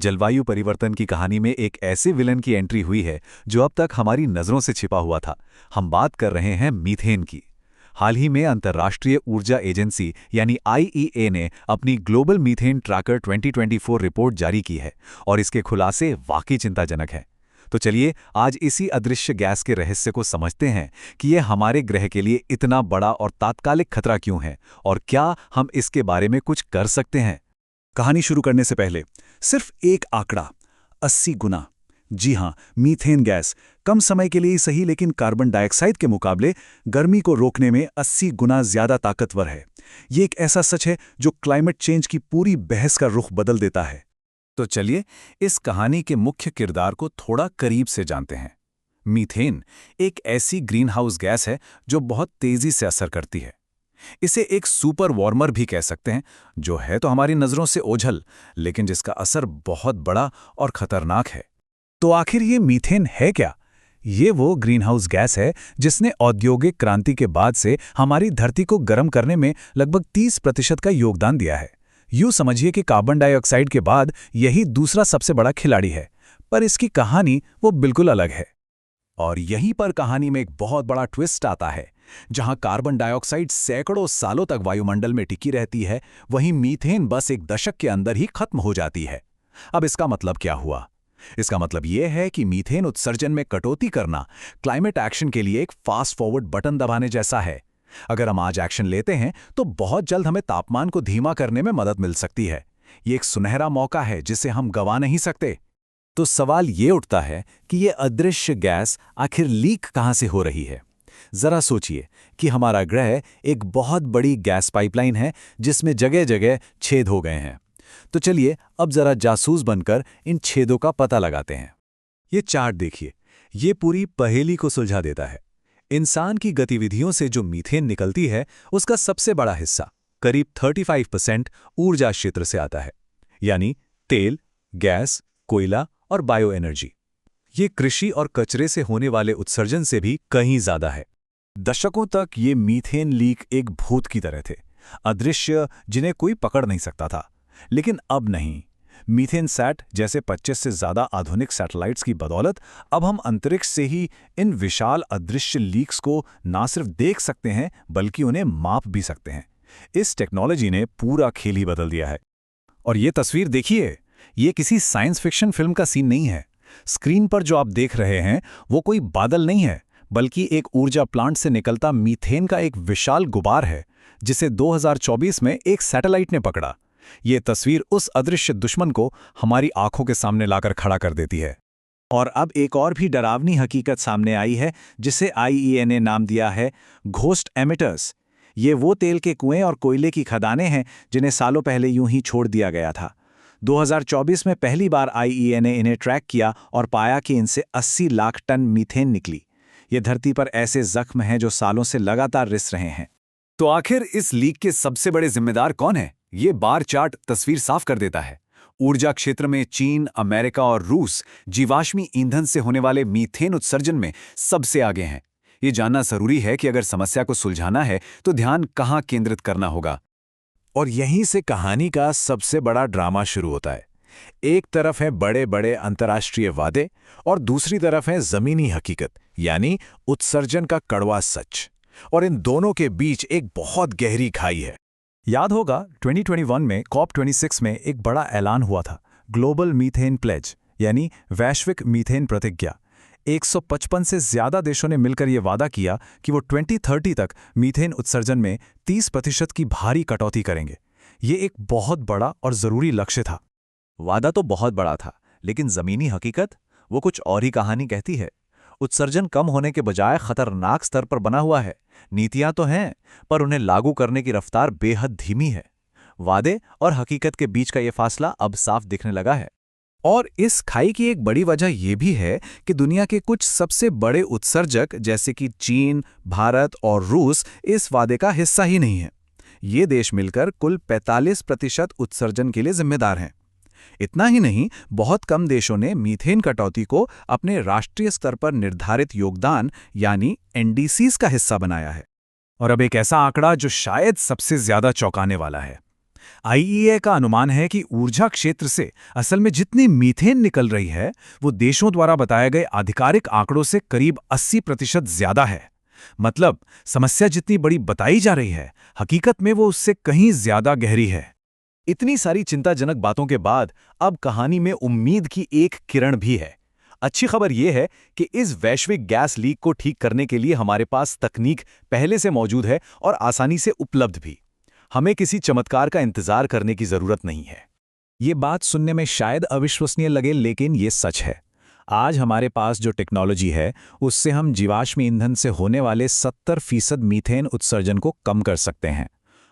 जलवायु परिवर्तन की कहानी में एक ऐसे विलन की एंट्री हुई है जो अब तक हमारी नज़रों से छिपा हुआ था। हम बात कर रहे हैं मीथेन की। हाल ही में अंतर्राष्ट्रीय ऊर्जा एजेंसी यानी आईईए ने अपनी ग्लोबल मीथेन ट्रैकर 2024 रिपोर्ट जारी की है और इसके खुलासे वाकई चिंताजनक हैं। तो चलिए आज इसी अदृश्य गैस के रहस्य को समझते हैं कि यह हमारे ग्रह के लिए इतना बड़ा और तात्कालिक खतरा क्यों है और क्या हम इसके बारे में कुछ कर सकते हैं। कहानी शुरू करने से पहले सिर्फ एक आंकड़ा, 80 गुना। जी हां, मीथेन गैस कम समय के लिए ही सही लेकिन कार्बन डाइऑक्साइड के मुकाबले गर्मी को रोकने में 80 गुना ज्यादा ताकतवर है। ये एक ऐसा सच है जो क्लाइमेट चेंज की पूरी बहस का रुख बदल देता है। तो चलिए इस कहानी के मुख्य किरदार को थोड़ा करीब से जानते हैं। मीथेन एक ऐसी ग्रीनहाउस गैस है जो बहुत तेजी से असर करती है। इसे एक सुपर वार्मर भी कह सकते हैं, जो है तो हमारी नज़रों से ओझल, लेकिन जिसका असर बहुत बड़ा और खतरनाक है। तो आखिर ये मीथेन है क्या? ये वो ग्रीनहाउस गैस है जिसने औद्योगिक क्रांति के बाद से हमारी धरती को गर्म करने में लगभग 30% का योगदान दिया है। यूं समझिए कि कार्बन डाइऑक्साइड के बाद यही दूसरा सबसे बड़ा खिलाड़ी है, पर इसकी कहानी वो बिल्कुल अलग है। और यहीं पर कहानी में एक बहुत बड़ा ट्विस्ट आता है। जहां कार्बन डाइऑक्साइड सैकड़ों सालों तक वायुमंडल में टिकी रहती है, वहीं मीथेन बस एक दशक के अंदर ही खत्म हो जाती है। अब इसका मतलब क्या हुआ? इसका मतलब यह है कि मीथेन उत्सर्जन में कटौती करना क्लाइमेट एक्शन के लिए एक फास्ट फॉरवर्ड बटन दबाने जैसा है। अगर हम आज एक्शन लेते हैं तो बहुत जल्द हमें तापमान को धीमा करने में मदद मिल सकती है। ये एक सुनहरा मौका है जिसे हम गंवा नहीं सकते। तो सवाल ये उठता है कि ये अदृश्य गैस आखिर लीक कहां से हो रही है। जरा सोचिए कि हमारा ग्रह एक बहुत बड़ी गैस पाइपलाइन है जिसमें जगह जगह छेद हो गए हैं। तो चलिए अब जरा जासूस बनकर इन छेदों का पता लगाते हैं। ये चार्ट देखिए, ये पूरी पहेली को सुलझा देता है। इंसान की गतिविधियों से जो मीथेन निकलती है उसका सबसे बड़ा हिस्सा करीब 35% ऊर्जा क्षेत्र से आता है, यानी तेल, गैस, कोयला और बायो एनर्जी। ये कृषि और कचरे से होने वाले उत्सर्जन से भी कहीं ज्यादा है। दशकों तक ये मीथेन लीक एक भूत की तरह थे, अदृश्य, जिन्हें कोई पकड़ नहीं सकता था। लेकिन अब नहीं। मीथेन सैट जैसे 25 से ज्यादा आधुनिक सैटेलाइट्स की बदौलत अब हम अंतरिक्ष से ही इन विशाल अदृश्य लीक्स को ना सिर्फ देख सकते हैं बल्कि उन्हें माप भी सकते हैं। इस टेक्नोलॉजी ने पूरा खेल ही बदल दिया है। और ये तस्वीर देखिए, ये किसी साइंस फिक्शन फिल्म का सीन नहीं है। स्क्रीन पर जो आप देख रहे हैं वो कोई बादल नहीं है, बल्कि एक ऊर्जा प्लांट से निकलता मीथेन का एक विशाल गुबार है जिसे 2024 में एक सैटेलाइट ने पकड़ा। ये तस्वीर उस अदृश्य दुश्मन को हमारी आंखों के सामने लाकर खड़ा कर देती है। और अब एक और भी डरावनी हकीकत सामने आई है जिसे आईईए ने नाम दिया है घोस्ट एमिटर्स। ये वो तेल के कुएं और कोयले की खदानें हैं जिन्हें सालों पहले यूं ही छोड़ दिया गया था। 2024 में पहली बार आईईए ने इन्हें ट्रैक किया और पाया कि इनसे 80 लाख टन मीथेन निकली। ये धरती पर ऐसे जख्म हैं जो सालों से लगातार रिस रहे हैं। तो आखिर इस लीक के सबसे बड़े जिम्मेदार कौन है? ये बार चार्ट तस्वीर साफ कर देता है। ऊर्जा क्षेत्र में चीन, अमेरिका और रूस जीवाश्मी ईंधन से होने वाले मीथेन उत्सर्जन में सबसे आगे हैं। ये जानना जरूरी है कि अगर समस्या को सुलझाना है तो ध्यान कहाँ केंद्रित करना होगा। और यहीं से कहानी का सबसे बड़ा ड्रामा शुरू होता है। एक तरफ है बड़े बड़े अंतर्राष्ट्रीय वादे और दूसरी तरफ है जमीनी हकीकत, यानी उत्सर्जन का कड़वा सच। और इन दोनों के बीच एक बहुत गहरी खाई है। याद होगा 2021 में COP26 में एक बड़ा ऐलान हुआ था, ग्लोबल मीथेन प्लेज, यानी वैश्विक मीथेन प्रतिज्ञा। 155 से ज्यादा देशों ने मिलकर यह वादा किया कि वो 2030 तक मीथेन उत्सर्जन में 30% की भारी कटौती करेंगे। ये एक बहुत बड़ा और जरूरी लक्ष्य था। वादा तो बहुत बड़ा था, लेकिन जमीनी हकीकत वो कुछ और ही कहानी कहती है। उत्सर्जन कम होने के बजाय खतरनाक स्तर पर बना हुआ है। नीतियां तो हैं, पर उन्हें लागू करने की रफ्तार बेहद धीमी है। वादे और हकीकत के बीच का ये फासला अब साफ दिखने लगा है। और इस खाई की एक बड़ी वजह यह भी है कि दुनिया के कुछ सबसे बड़े उत्सर्जक जैसे कि चीन, भारत और रूस इस वादे का हिस्सा ही नहीं है। ये देश मिलकर कुल 45% उत्सर्जन के लिए जिम्मेदार हैं। इतना ही नहीं, बहुत कम देशों ने मीथेन कटौती को अपने राष्ट्रीय स्तर पर निर्धारित योगदान यानी एनडीसीज का हिस्सा बनाया है। और अब एक ऐसा आंकड़ा जो शायद सबसे ज्यादा चौंकाने वाला है। आईईए का अनुमान है कि ऊर्जा क्षेत्र से असल में जितनी मीथेन निकल रही है वो देशों द्वारा बताए गए आधिकारिक आंकड़ों से करीब 80% ज्यादा है। मतलब समस्या जितनी बड़ी बताई जा रही है, हकीकत में वो उससे कहीं ज्यादा गहरी है। इतनी सारी चिंताजनक बातों के बाद अब कहानी में उम्मीद की एक किरण भी है। अच्छी खबर यह है कि इस वैश्विक गैस लीक को ठीक करने के लिए हमारे पास तकनीक पहले से मौजूद है और आसानी से उपलब्ध भी। हमें किसी चमत्कार का इंतजार करने की जरूरत नहीं है। ये बात सुनने में शायद अविश्वसनीय लगे, लेकिन ये सच है। आज हमारे पास जो टेक्नोलॉजी है उससे हम जीवाश्म ईंधन से होने वाले 70% मीथेन उत्सर्जन को कम कर सकते हैं।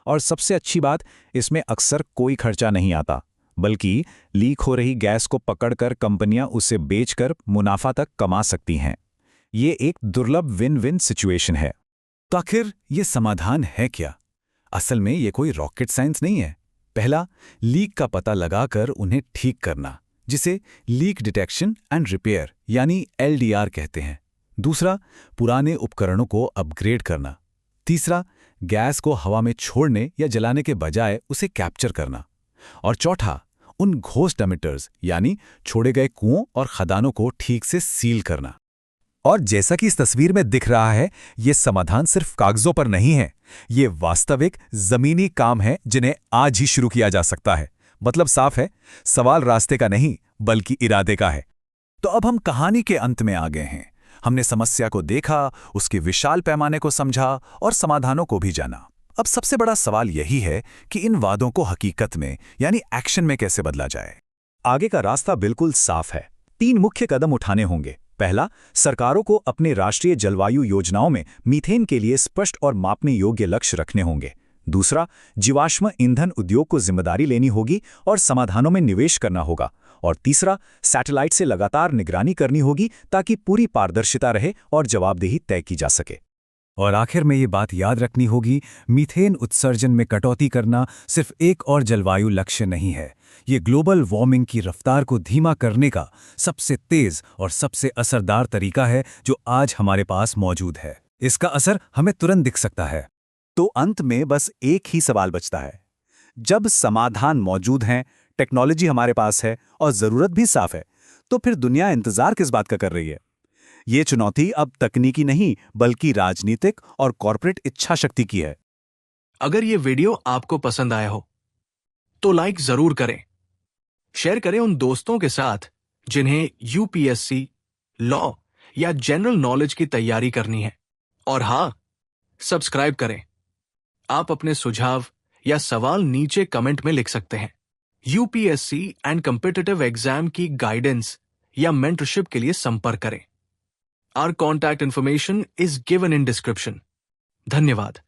और सबसे अच्छी बात, इसमें अक्सर कोई खर्चा नहीं आता, बल्कि लीक हो रही गैस को पकड़कर कंपनियां उसे बेचकर मुनाफा तक कमा सकती हैं। ये एक दुर्लभ विन विन सिचुएशन है। तो आखिर ये समाधान है क्या? असल में ये कोई रॉकेट साइंस नहीं है। पहला, लीक का पता लगाकर उन्हें ठीक करना, जिसे लीक डिटेक्शन एंड रिपेयर यानी LDR कहते हैं। दूसरा, पुराने उपकरणों को अपग्रेड करना। तीसरा, गैस को हवा में छोड़ने या जलाने के बजाय उसे कैप्चर करना। और चौथा, उन घोस्ट एमिटर्स यानी छोड़े गए कुओं और खदानों को ठीक से सील करना। और जैसा कि इस तस्वीर में दिख रहा है, ये समाधान सिर्फ कागजों पर नहीं है, ये वास्तविक जमीनी काम है जिन्हें आज ही शुरू किया जा सकता है। मतलब साफ है, सवाल रास्ते का नहीं बल्कि इरादे का है। तो अब हम कहानी के अंत में आ गए हैं। हमने समस्या को देखा, उसके विशाल पैमाने को समझा और समाधानों को भी जाना। अब सबसे बड़ा सवाल यही है कि इन वादों को हकीकत में यानी एक्शन में कैसे बदला जाए। आगे का रास्ता बिल्कुल साफ है। 3 मुख्य कदम उठाने होंगे। पहला, सरकारों को अपने राष्ट्रीय जलवायु योजनाओं में मीथेन के लिए स्पष्ट और मापने योग्य लक्ष्य रखने होंगे। दूसरा, जीवाश्म ईंधन उद्योग को जिम्मेदारी लेनी होगी और समाधानों में निवेश करना होगा। और तीसरा, सैटेलाइट से लगातार निगरानी करनी होगी ताकि पूरी पारदर्शिता रहे और जवाबदेही तय की जा सके। और आखिर में ये बात याद रखनी होगी, मीथेन उत्सर्जन में कटौती करना सिर्फ एक और जलवायु लक्ष्य नहीं है। ये ग्लोबल वार्मिंग की रफ्तार को धीमा करने का सबसे तेज और सबसे असरदार तरीका है जो आज हमारे पास मौजूद है। इसका असर हमें तुरंत दिख सकता है। तो अंत में बस एक ही सवाल बचता है। जब समाधान मौजूद हैं, टेक्नोलॉजी हमारे पास है और जरूरत भी साफ है, तो फिर दुनिया इंतजार किस बात का कर रही है? ये चुनौती अब तकनीकी नहीं बल्कि राजनीतिक और कॉर्पोरेट इच्छा शक्ति की है। अगर ये वीडियो आपको पसंद आया हो तो लाइक जरूर करें, शेयर करें उन दोस्तों के साथ जिन्हें यूपीएससी, लॉ या जनरल नॉलेज की तैयारी करनी है। और हाँ, सब्सक्राइब करें। आप अपने सुझाव या सवाल नीचे कमेंट में लिख सकते हैं। यूपीएससी एंड कॉम्पिटिटिव एग्जाम की गाइडेंस या मेंटरशिप के लिए संपर्क करें। Our contact information is given in description. धन्यवाद।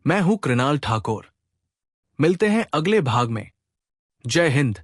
मैं हूं कृणाल ठाकुर। मिलते हैं अगले भाग में। जय हिंद।